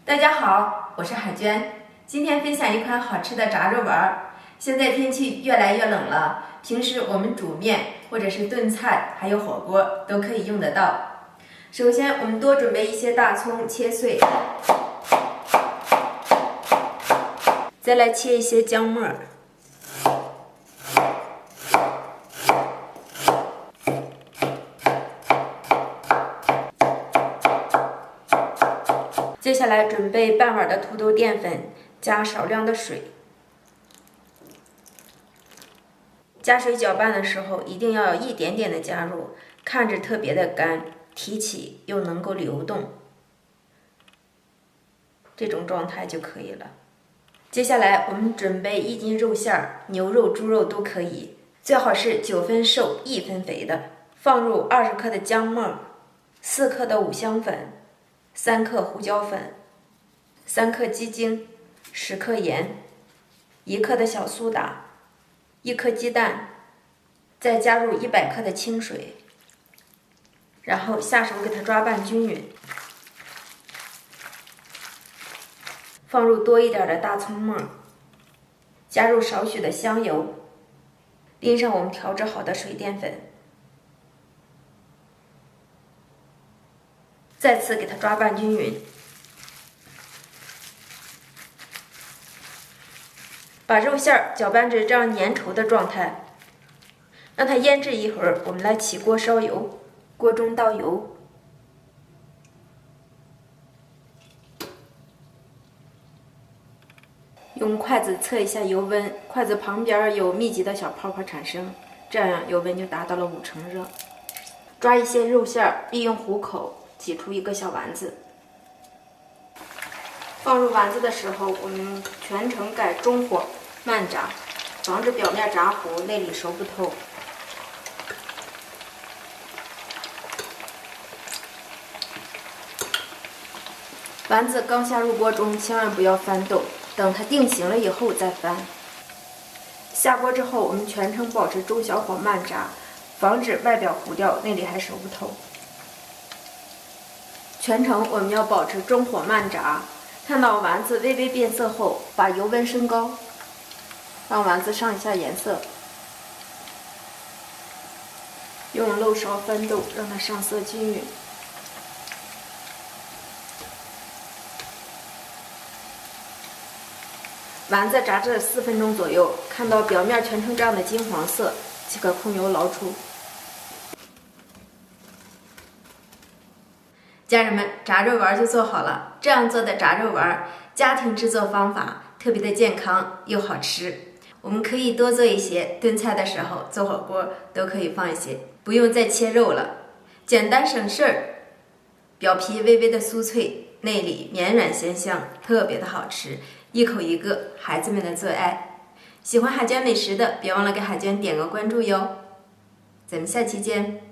大家好，我是海娟，今天分享一款好吃的炸肉丸。现在天气越来越冷了，平时我们煮面或者是炖菜，还有火锅都可以用得到。首先，我们多准备一些大葱切碎，再来切一些姜末。接下来准备半碗的土豆淀粉，加少量的水。加水搅拌的时候，一定要有一点点的加入，看着特别的干，提起又能够流动，这种状态就可以了。接下来我们准备1斤肉馅，牛肉、猪肉都可以，最好是9分瘦1分肥的。放入20克的姜末，4克的五香粉，3克胡椒粉，3克鸡精，10克盐，1克的小苏打，1颗鸡蛋，再加入100克的清水，然后下手给它抓拌均匀。放入多一点的大葱末，加入少许的香油，淋上我们调制好的水淀粉，再次给它抓拌均匀。把肉馅搅拌至这样粘稠的状态，让它腌制一会儿。我们来起锅烧油，锅中倒油，用筷子测一下油温，筷子旁边有密集的小泡泡产生，这样油温就达到了5成热。抓一些肉馅，利用虎口挤出一个小丸子。放入丸子的时候，我们全程改中火慢炸，防止表面炸糊，内里熟不透。丸子刚下入锅中，千万不要翻动，等它定型了以后再翻。下锅之后，我们全程保持中小火慢炸，防止外表糊掉，内里还熟不透。全程我们要保持中火慢炸。看到丸子微微变色后，把油温升高，让丸子上一下颜色，用漏勺翻动，让它上色均匀。丸子炸至4分钟左右，看到表面全呈这样的金黄色，即可控油捞出。家人们，炸肉丸就做好了。这样做的炸肉丸，家庭制作方法特别的健康又好吃。我们可以多做一些，炖菜的时候、做火锅都可以放一些，不用再切肉了，简单省事儿。表皮微微的酥脆，内里绵软鲜香，特别的好吃，一口一个，孩子们的最爱。喜欢海娟美食的，别忘了给海娟点个关注哟。咱们下期见。